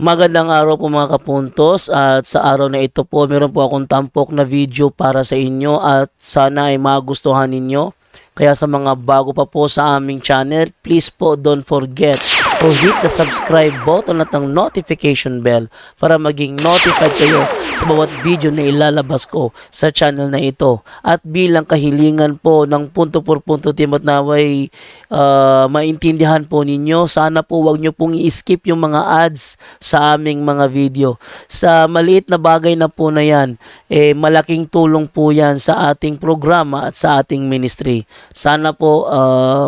Magandang araw po mga kapuntos, at sa araw na ito po meron po akong tampok na video para sa inyo at sana ay magustuhan ninyo. Kaya sa mga bago pa po sa aming channel, please po don't forget to hit the subscribe button at ang notification bell para maging notified kayo sa bawat video na ilalabas ko sa channel na ito. At bilang kahilingan po ng punto por punto team at naway maintindihan po ninyo, sana po wag nyo pong i-skip yung mga ads sa aming mga video. Sa maliit na bagay na po na yan, malaking tulong po yan sa ating programa at sa ating ministry. Sana po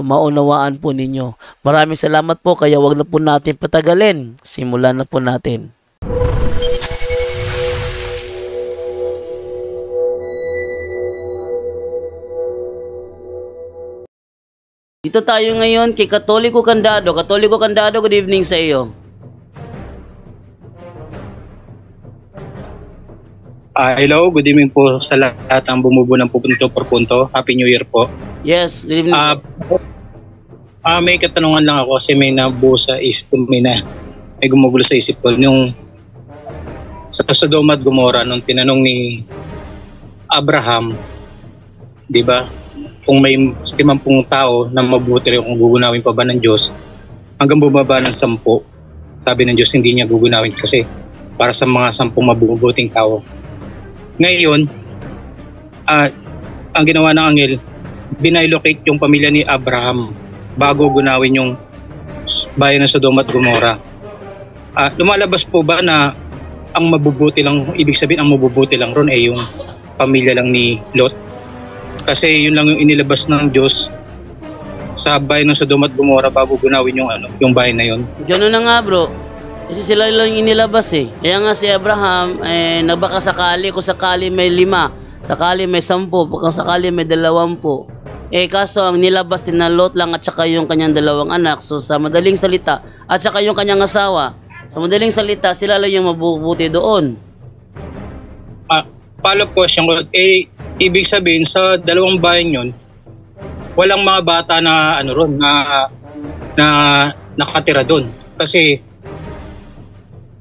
maunawaan po ninyo. Maraming salamat po, kaya wag na po natin patagalin. Simulan na po natin. Dito tayo ngayon kay Katoliko Candado. Katoliko Candado, good evening sa iyo. Hello, good evening po sa lahat ng bumubuo ng punto por punto. Happy New Year po. Yes, good evening. May katanungan lang ako kasi may nabuo sa isip ko, may gumugulo sa isip ko. Yung sa Sodoma at Gomora, nung tinanong ni Abraham, di ba, kung may 50 tao na mabuti rin kung gugunawin pa ba ng Diyos, hanggang bumaba ng 10, sabi ng Diyos hindi niya gugunawin kasi para sa mga 10 mabubuting tao. Ngayon, ang ginawa ng anghel, binilocate yung pamilya ni Abraham bago gunawin yung bayan ng Sodoma at Gomora. Lumalabas po ba na ang mabubuti lang, ibig sabihin ang mabubuti lang ron ay yung pamilya lang ni Lot? Kasi yun lang yung inilabas ng Diyos sa bayan ng Sodoma at Gomora bago gunawin yung bayan na yun. Gano'n na nga bro. Kasi sila lang inilabas eh. Kaya nga si Abraham, nabaka sakali, kung sakali may 5, sakali may 10, kung sakali may 20. Kaso ang nilabas din na Lot lang at saka yung kanyang 2 anak. So sa madaling salita, at saka yung kanyang asawa. Sa madaling salita, sila lang yung mabubuti doon. Follow-up question ko, ibig sabihin sa 2 bayan yun, walang mga bata na na nakatira doon. Kasi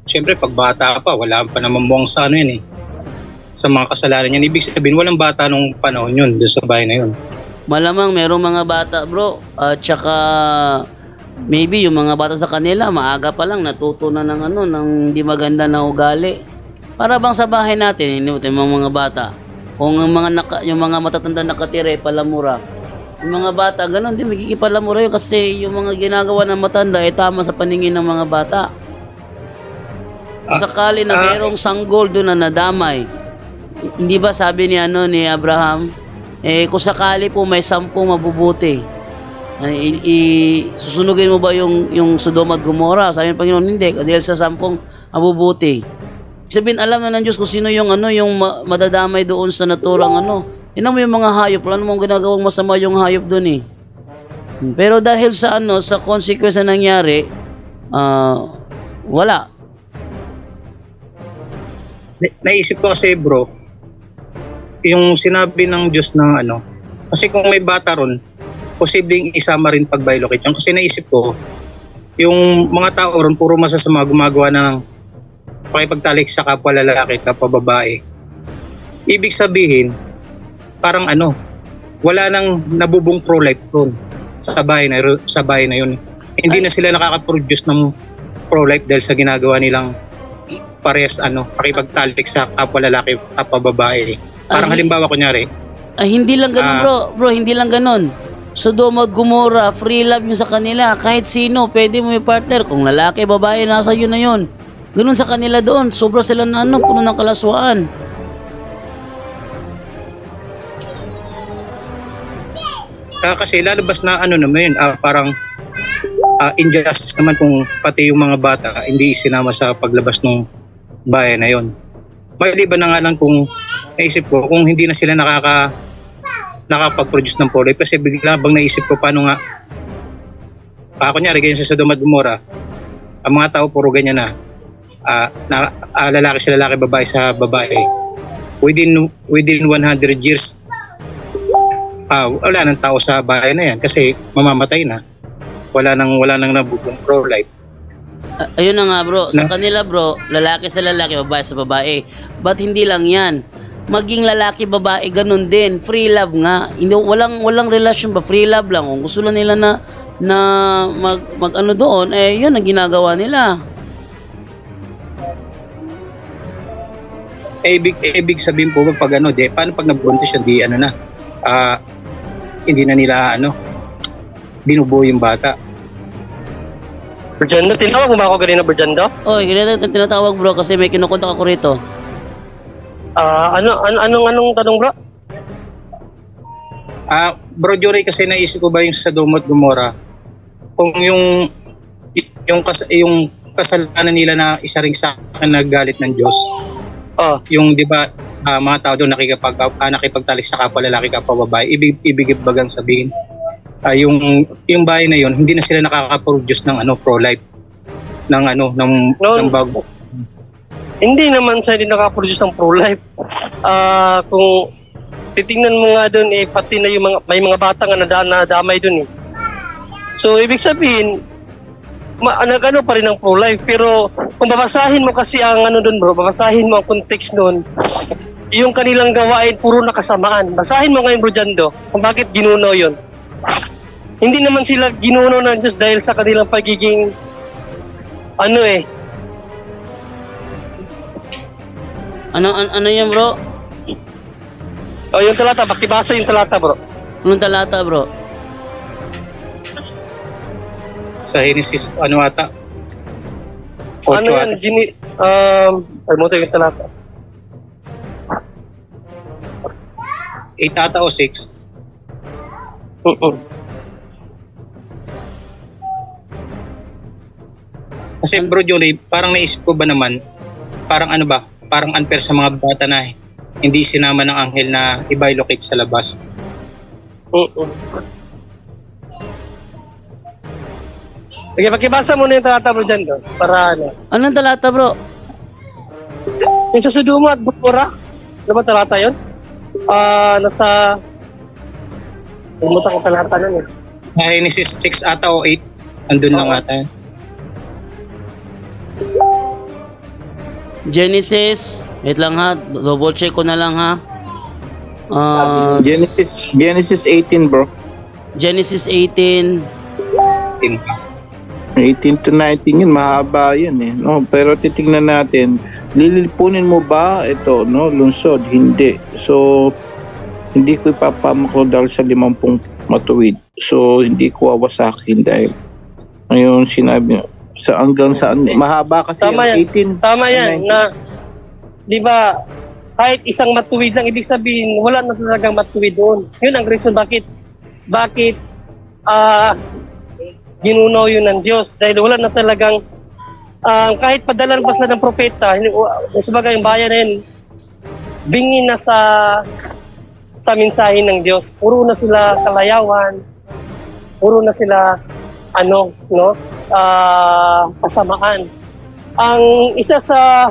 siyempre pag bata pa, wala pa naman muwang sa yun sa mga kasalanan yan. Ibig sabihin walang bata nung panahon yun doon sa bayan na yun. Malamang merong mga bata bro, at saka maybe yung mga bata sa kanila maaga pa lang natuto na ng hindi maganda na ugali. Para bang sa bahay natin, yung mga bata, kung yung mga matatanda nakatira palamura, yung mga bata ganun din magkikipalamura yun kasi yung mga ginagawa ng matanda ay tama sa paningin ng mga bata. Sakali na mayroong sanggol doon na nadamay, hindi ba sabi ni Abraham, kung sakali po may 10 mabubuti, susunugin mo ba yung Sodoma at Gomora? Sabi ng Panginoon, hindi, dahil sa 10 mabuti. Sabihin, alam na ng Diyos kung sino yung madadamay doon sa naturang Tingnan mo yung mga hayop, wala namang ginagawang masama yung hayop doon eh. Pero dahil sa sa consequence na nangyari, wala. Naisip ko kasi bro, yung sinabi ng Diyos ng kasi kung may bata ron, posibleng isama rin pag-bilocate yun. Kasi naisip ko, yung mga tao ron puro masasama gumagawa ng pakipagtalik sa kapwa lalaki, kapwa babae. Ibig sabihin, parang wala nang nabubong pro-life ron sa bahay na yun. Hindi na sila nakaka-produce ng pro-life dahil sa ginagawa nilang parehas pakipagtalik sa kapwa lalaki, kapwa babae. Parang halimbawa kunyari. Hindi lang ganun bro, hindi lang ganun. Sodoma at Gomora, free love yung sa kanila. Kahit sino, pwede mo yung partner. Kung lalaki, babae, nasa yun na yun. Ganun sa kanila doon. Sobra sila na puno ng kalaswaan. Kasi lalabas na naman yun, parang injustice naman kung pati yung mga bata hindi sinama sa paglabas ng bayan na yun. Maliban na nga lang kung naisip ko, kung hindi na sila nakapag-produce ng pro-life, kasi bigla bang naisip ko paano nga kunyari ganyan sa Sodoma at Gomora, ang mga tao puro ganyan lalaki sa lalaki, babae sa babae. Within 100 years, wala nang tao sa bahay na yan kasi mamamatay na. Wala nang nabubong pro-life. Ayun na nga bro, sa Na- kanila bro, lalaki sa lalaki, babae sa babae. But hindi lang yan. Maging lalaki, babae, ganun din. Free love nga. Hindi, walang relasyon ba? Free love lang. Kung gusto lang nila na mag ano doon, eh yun ang ginagawa nila. Ibig sabihin po pag ano, di, paano pag nabuntis siya, di ano na, hindi na nila ano, binubuo yung bata. Berjando, tinawag mo ba ako kanina, Berjando? Oy, ganito tinatawag bro kasi may kinukontak ako rito. Anong tanong, bro? Bro Jory, kasi naisip ko ba yung sa Sodoma at Gomora, kung yung kasalanan nila na isa ring sa akin na galit ng Diyos, yung di ba mga tao doon nakipagtalik sa kapwa lalaki kapwa babae, ibig bagang sabihin yung bahay na yon hindi na sila nakaka-produce ng ano pro-life ng bago. Hindi naman siya hindi nakaproduce ng pro-life. Kung titingnan mo nga doon, pati na yung may mga bata nga nadamay doon . So, ibig sabihin, nag-ano pa rin ng pro-life. Pero, kung babasahin mo kasi ang ano doon bro, babasahin mo ang context doon, yung kanilang gawain, puro nakasamaan. Basahin mo ngayon bro Jando, kung bakit ginuno yon. Hindi naman sila ginuno ng Diyos dahil sa kanilang pagiging, ano Ano yan bro? yung talata, bakibasa yung talata bro. Anong talata bro? Sa Genesis ata 8 Ano yan, mo ito yung talata. 8 ata o 6. Kasi bro Jory, parang naisip ko ba naman, parang ano ba, parang unfair sa mga bata na hindi sinama ng anghel na i-bilocate sa labas. Sige, pakibasa muna yung talata bro dyan, para ano. Anong talata bro? Yung sa Sodoma at Gomora, ano ba talata yun? Nasa, pumunta ko talata nun . Sa Genesis 6 ata o 8, andun lang ata yun. Genesis, wait lang ha, double check ko na lang ha. Genesis 18 bro. Genesis 18. 18 to 19 yun, mahaba yun no? Pero titingnan natin, lilipunin mo ba ito, no? Lungsod? Hindi. So, hindi ko ipapamako dahil sa 50 matuwid. So, hindi ko wawasakin dahil ngayon sinabi sa hanggang saan, mahaba kasi Tama yan. 18. Tama yan, na, di ba, kahit isang matuwid lang, ibig sabihin, wala na talagang matuwid doon. Yun ang reason bakit, ginunaw yun ng Diyos. Dahil wala na talagang, kahit padalan pa sila ng propeta, sabagay yung bayan na yun, bingin na sa mensahe ng Diyos. Puro na sila kalayawan, puro na sila, kasamaan. Ang isa sa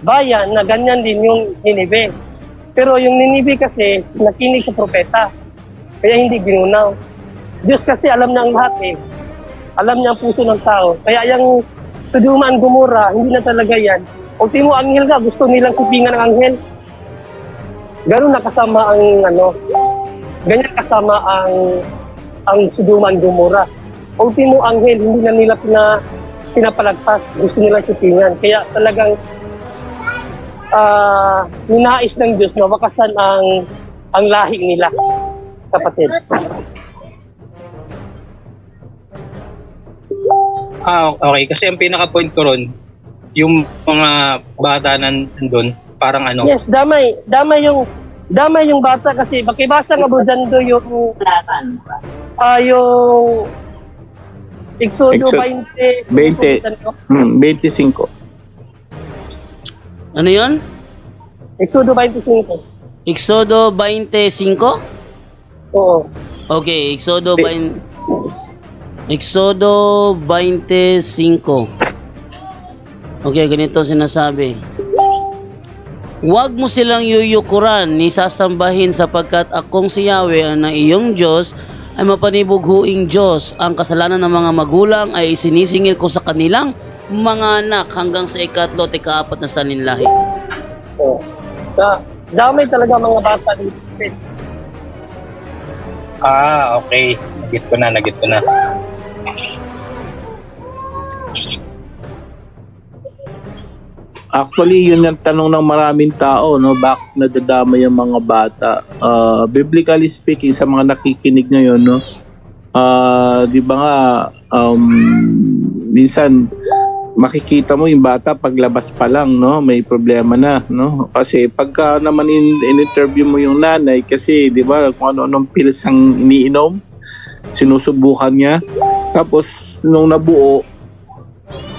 bayan na ganyan din yung Ninive. Pero yung Ninive kasi nakinig sa propeta. Kaya hindi ginunaw. Diyos kasi alam niya ang lahat . Alam niya ang puso ng tao. Kaya yung Sodoma at Gomora, hindi na talaga yan. Ultimo anghel ka, gusto nilang sipingan ng anghel. Ganun na kasama ang ganyan kasama ang Sodoma at Gomora. Ultimo anghel, hindi na nila pinapalagpas, gusto nilang sipingan. Kaya talagang ninais ng Diyos na wakasan ang lahi nila, kapatid. Okay. Kasi ang pinaka-point ko ron, yung mga bata nandun, parang Yes, damay yung bata kasi bakibasa nga bro dyan yung Exodo 20. 25. Ano yun? Exodo 25. Exodo 25? Oo. Okay, Exodo 25. Okay, ganito sinasabi. Huwag mo silang yuyukuran ni sasambahin sapagkat akong si Yahweh na iyong Diyos ay mapanibughuing Diyos. Ang kasalanan ng mga magulang ay isinisingil ko sa kanilang mga anak hanggang sa ikatlo at ikaapat na saninlahi. Oh. Damay talaga mga bata dito. Okay. Nagit ko na. Actually, yun yung tanong ng maraming tao, no? Bakit nadadamay yung mga bata? Biblically speaking, sa mga nakikinig ngayon, no? Di ba nga, minsan, makikita mo yung bata paglabas pa lang, no? May problema na, no? Kasi pagka naman in-interview mo yung nanay, kasi, di ba, kung ano-anong pills ang iniinom, sinusubukan niya. Tapos, nung nabuo,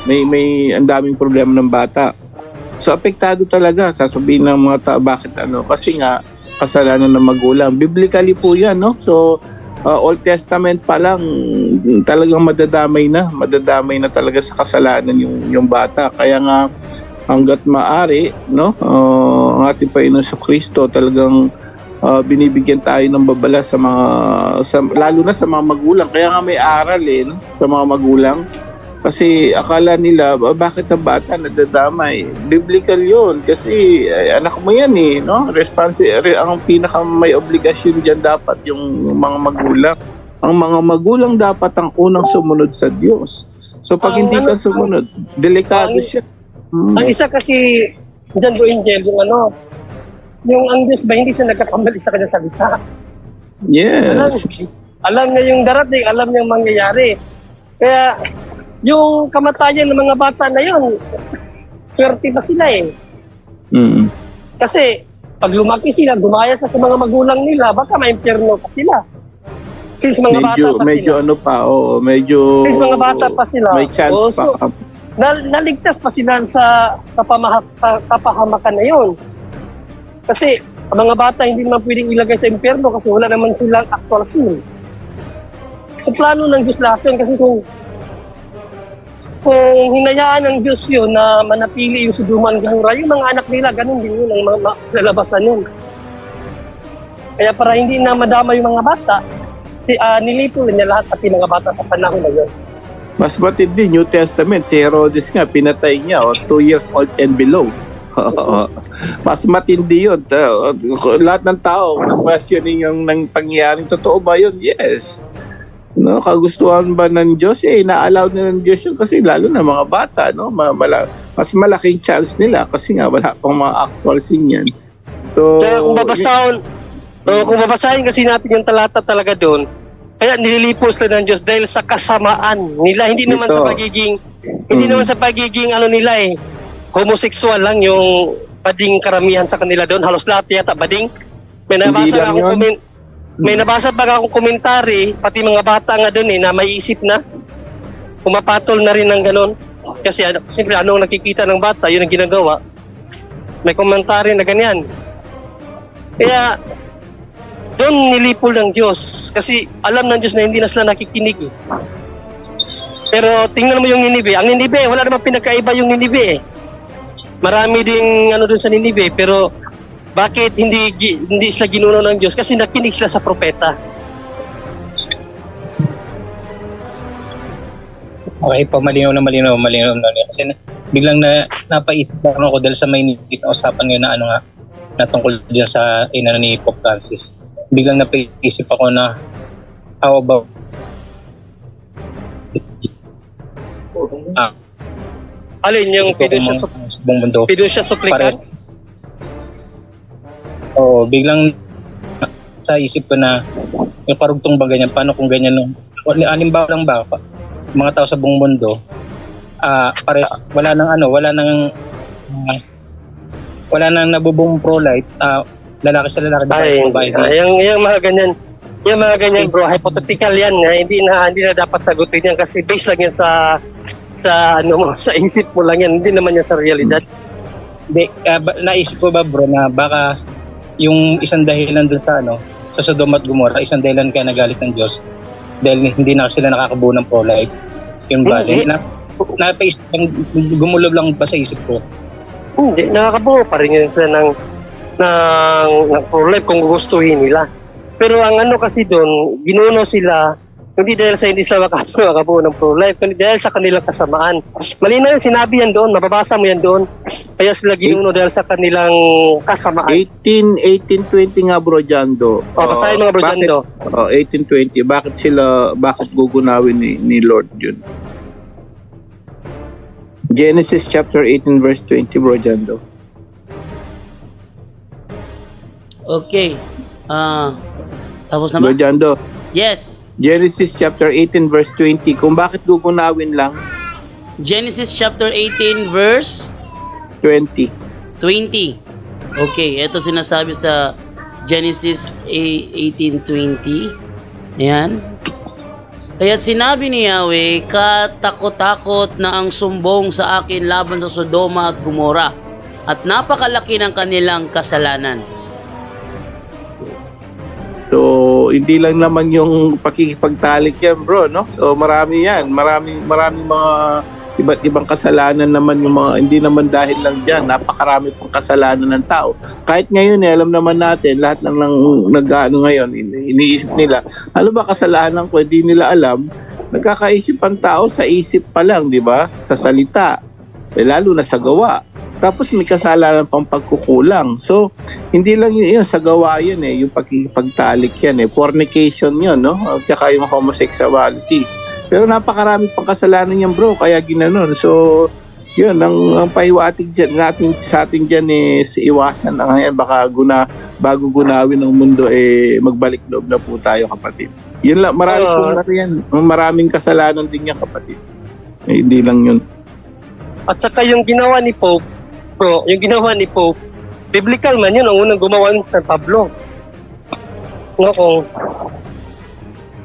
may ang daming problema ng bata. So apektado talaga, sasabihin ng mga tao, bakit ano? Kasi nga, kasalanan ng magulang. Biblically po yan, no? So, Old Testament pa lang, talagang madadamay na talaga sa kasalanan yung bata. Kaya nga, hanggat maaari, no? Ang ating Panginoon sa Kristo, talagang binibigyan tayo ng babala sa mga, lalo na sa mga magulang. Kaya nga may aral no? Sa mga magulang. Kasi akala nila, bakit ang bata nadadamay? Biblical yun. Kasi anak mo yan no? Ang pinaka may obligasyon dyan dapat yung mga magulang. Ang mga magulang dapat ang unang sumunod sa Diyos. So pag hindi ka sumunod, delikado siya. Ang isa kasi, dyan Bro Angel, yung ang Diyos ba, hindi siya nagkakamali sa kanyang salita. Yes. Alam niya yung darating, alam niya yung mangyayari. Kaya, yung kamatayan ng mga bata na yun, swerte pa sila Kasi, pag lumaki sila, gumayas na sa mga magulang nila, baka ma-impyerno pa sila. Since mga bata pa medyo sila. Medyo Since mga bata pa sila. May chance pa. Naligtas pa sila sa kapahamakan na yun. Kasi, ang mga bata hindi naman pwedeng ilagay sa impyerno kasi wala naman silang actual sin. So, plano ng Diyos lahat yun. Kasi kung hinayaan ng Diyos yun na manatili yung suduman gahura, yung mga anak nila, ganun din yun ang lalabasan yun. Kaya para hindi na madama yung mga bata, nilipulin niya lahat pati mga bata sa panahon na yun. Mas matindi, New Testament, si Herodes nga, pinatay niya, 2 years old and below. Mas matindi yun. Lahat ng tao, questioning yung pangyayaring totoo ba yun? Yes. No, kagustuhan ba ng Diyos? Na-allow na ng Diyos yun kasi lalo na mga bata, no? Mas malaking chance nila kasi nga wala pang mga actual sin yan. So, kaya kung babasahin kasi natin yung talata talaga doon, kaya nililipos lang ng Diyos dahil sa kasamaan nila, hindi naman sa pagiging nila homosexual lang yung bading karamihan sa kanila doon, halos lahat yata bading. May nabasa pa akong komentary, pati mga bata nga doon na may isip na, pumapatol na rin ng ganun. Kasi siyempre anong nakikita ng bata, yun ang ginagawa. May komentary na ganyan. Kaya, doon nilipol ng Diyos. Kasi alam ng Diyos na hindi na sila nakikinig Pero tingnan mo yung Ninive. Ang Ninive, wala namang pinagkaiba yung Ninive Marami ding doon sa Ninive, pero bakit hindi sila ginuno ng Diyos? Kasi nakinig sila sa propeta. Okay po, malinaw na. Kasi biglang napaisip ako dahil sa may usapan ngayon na na tungkol dyan sa ni Pope Francis. Biglang napaisip ako na how about alin yung fiducia supplicans? Oo, biglang sa isip ko na yung parugtong ba ganyan, paano kung ganyan alimbawa lang ba mga tao sa buong mundo wala nang nabubong pro-life, lalaki sa lalaki, babae sa babae. Yung mga ganyan bro, hypothetical yan, hindi na dapat sagutin yan kasi based lang yan sa isip mo lang yan, hindi naman yan sa realidad. Naisip ko ba bro na baka yung isang dahilan doon sa Sodom at Gomorrah, isang dahilan kaya nagalit ng Diyos dahil hindi na sila nakakabuo ng pro-life. Yun ba? Napaisip lang, gumulob lang ba sa isip ko? Hindi, nakakabuo pa rin yun sila ng pro-life kung gugustuhin nila. Pero ang ano kasi doon, ginuno sila, hindi dahil sa hindi sila makabuo ng pro-life, kundi dahil sa kanilang kasamaan. Malinaw yung sinabi yan doon, mababasa mo yan doon. Kaya sila ginuno dahil sa kanilang kasamaan. 1820 nga, Bro Jando. Basahin mga Bro Jando. 1820. Bakit gugunawin ni Lord yun? Genesis chapter 18 verse 20, Bro Jando. Okay. Tapos na ba? Bro Jando. Yes. Genesis chapter 18 verse 20. Kung bakit gugunawin lang? Genesis chapter 18 verse 20. 20. Okay, ito sinasabi sa Genesis 18:20. Ayan. Kaya't sinabi ni Yahweh, katakot-takot na ang sumbong sa akin laban sa Sodoma at Gomora, at napakalaki ng kanilang kasalanan. So, hindi lang naman yung pakikipagtalik yan, bro, no? So, marami yan. Maraming mga iba't ibang kasalanan naman yung mga, hindi naman dahil lang dyan. Napakarami pang kasalanan ng tao. Kahit ngayon, alam naman natin, lahat ng nag-ano ngayon, iniisip nila, ano ba kasalanan ko, hindi nila alam. Nagkakaisip ang tao sa isip pa lang, di ba? Sa salita. Lalo na sa gawa. Tapos may kasalanan pang pagkukulang. So, hindi lang yun sa gawa yun yung pagtalik yan fornication yun, no? At saka yung homosexuality. Pero napakarami pang kasalanan yan, bro, kaya ginanon. So, yun, ang pahiwatig natin sa atin dyan is iwasan ang yan. Baka bago gunawin ng mundo, magbalik loob na po tayo, kapatid. Yun lang, maraming kasalanan din yan, kapatid. Hindi lang yun. At saka yung ginawa ni Pope, bro, yung ginawa ni Pope, biblical man yun, ang unang gumawa sa Pablo. No, kung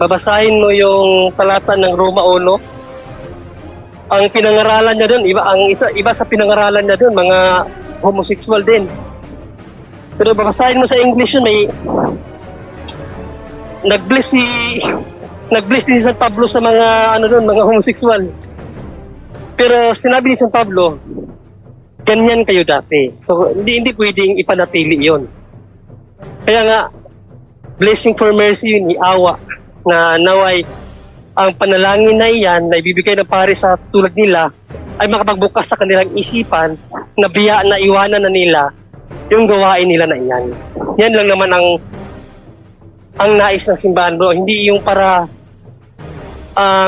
babasahin mo yung talata ng Roma 1, ang pinangaralan niya doon, iba sa pinangaralan niya doon, mga homosexual din. Pero babasahin mo sa English yun, may nag-bless din si San Pablo sa mga mga homosexual. Pero sinabi ni San Pablo, ganyan kayo dati. So, hindi pwedeng ipanatili yon. Kaya nga, blessing for mercy yun, iawa, na naway, ang panalangin na iyan, na ibibigay ng pare sa tulad nila, ay makapagbukas sa kanilang isipan, na biya na iwanan na nila, yung gawain nila na iyan. Yan lang naman ang nais ng simbahan, bro. Hindi yung para,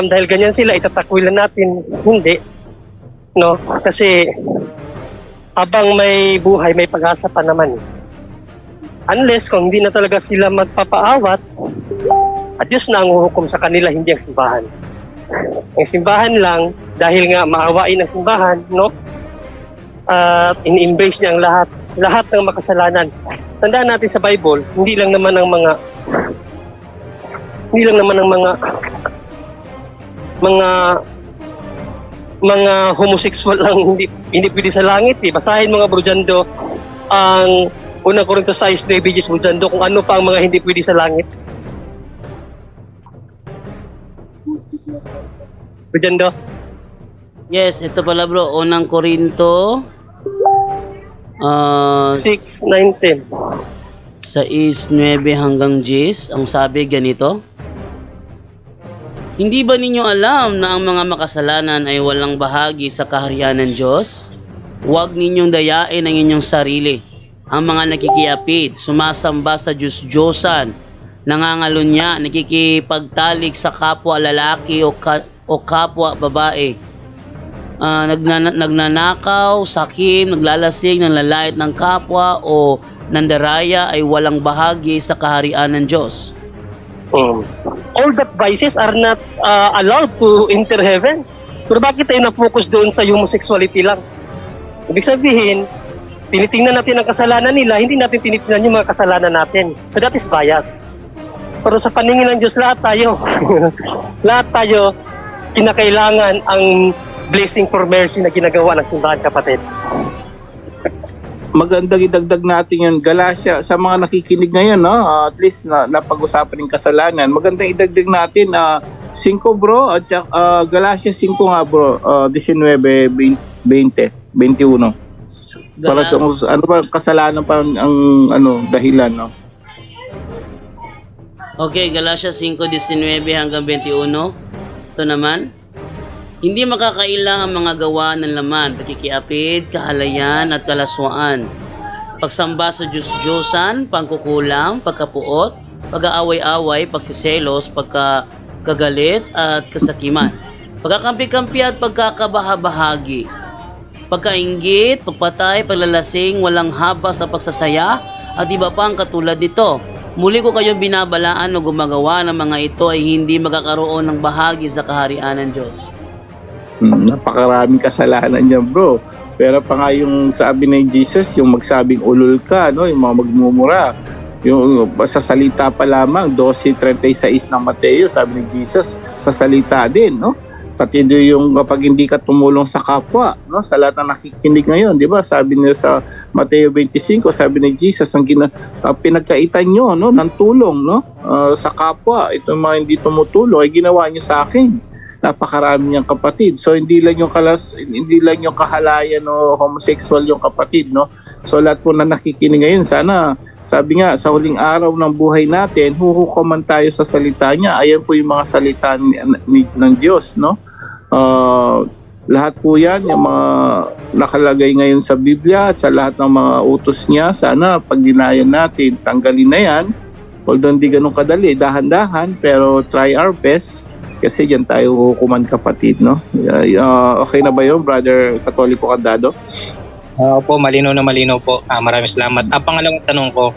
dahil ganyan sila, itatakwilan natin. Hindi. No? Kasi, habang may buhay, may pag-asa pa naman. Unless kung hindi na talaga sila magpapaawat, at Diyos na ang huhukom sa kanila, hindi ang simbahan. Ang simbahan lang, dahil nga maawain ang simbahan, no? At in-embrace niya ang lahat ng makasalanan. Tandaan natin sa Bible, hindi lang naman ang mga homosexual lang hindi pwede sa langit. Basahin mga Bro Jando ang unang Korinto 6:9, Bro Jando, kung ano pa ang mga hindi pwede sa langit. Bro Jando? Yes, ito pala, bro. Unang Korinto 6:9-10. 6:9 hanggang 10. Ang sabi ganito: hindi ba ninyo alam na ang mga makasalanan ay walang bahagi sa kaharian ng Diyos? Huwag ninyong dayain ang inyong sarili. Ang mga nakikiapid, sumasamba sa Diyos-Diyosan, nangangalunya, nakikipagtalik sa kapwa lalaki o kapwa babae, nagnanakaw, sakim, naglalasing, nanlalait ng kapwa o nandaraya ay walang bahagi sa kaharian ng Diyos. All that vices are not allowed to enter heaven. Pero bakit tayo na-focus doon sa homosexuality lang? Ibig sabihin, tinitingnan natin ang kasalanan nila, hindi natin tinitingnan yung mga kasalanan natin. So that is bias. Pero sa paningin ng Diyos, lahat tayo, lahat tayo, kinakailangan ang blessing for mercy na ginagawa ng simbahan, kapatid. Magandang idagdag natin yan, Galatia, sa mga nakikinig ngayon, no? At least napag-usapan yung kasalanan. Magandang idagdag natin 5, bro, at Galatia 5 nga, bro, 19, 20, 21. Para sa ano ba kasalanan pa ang dahilan, no? Okay, Galatia 5:19 hanggang 21. Ito naman. Hindi makakaila ang mga gawa ng laman, pakikiapid, kahalayan at kalaswaan, pagsamba sa Diyos-Diyosan, pangkukulam, pagkapuot, pag-aaway-away, pagsiselos, pagkagalit at kasakiman, pagkakampi-kampi at pagkakabahabahagi, pagkainggit, pagpatay, paglalasing, walang habas na pagsasaya at iba pang katulad nito. Muli ko kayong binabalaan na gumagawa ng mga ito ay hindi magkakaroon ng bahagi sa kaharian ng Diyos. Napakaraming kasalanan niya, bro. Pero pa nga yung sabi ni Jesus, yung magsabing ulul ka, no? Yung mga magmumura. Yung sa salita pa lamang, 12:36 ng Mateo, sabi ni Jesus, sa salita din, no? Pati yung kapag hindi ka tumulong sa kapwa, no? Sa lahat na nakikinig ngayon, di ba? Sabi niya sa Mateo 25, sabi ni Jesus, ang pinagkaitan nyo, no? Ng tulong, no? Sa kapwa, ito mga hindi tumutulong, ay ginawa niyo sa akin. Napakarami niyang kapatid. So hindi lang yung kahalayan o homosexual yung kapatid, no? So lahat po na nakikinig ngayon, sana sabi nga sa huling araw ng buhay natin, huhukuman tayo sa salita niya. Ayan po yung mga salita ng Diyos, no? Lahat po yan, yung mga nakalagay ngayon sa Biblia at sa lahat ng mga utos niya, sana pag dinayan natin, tanggalin na yan. Although hindi ganun kadali, dahan-dahan, pero try our best. Kasi dyan tayo hukuman, kapatid, no? Okay na ba yun, Brother Katoliko Candado? Opo, malinaw na malinaw po. Maraming salamat. Pangalawang tanong ko,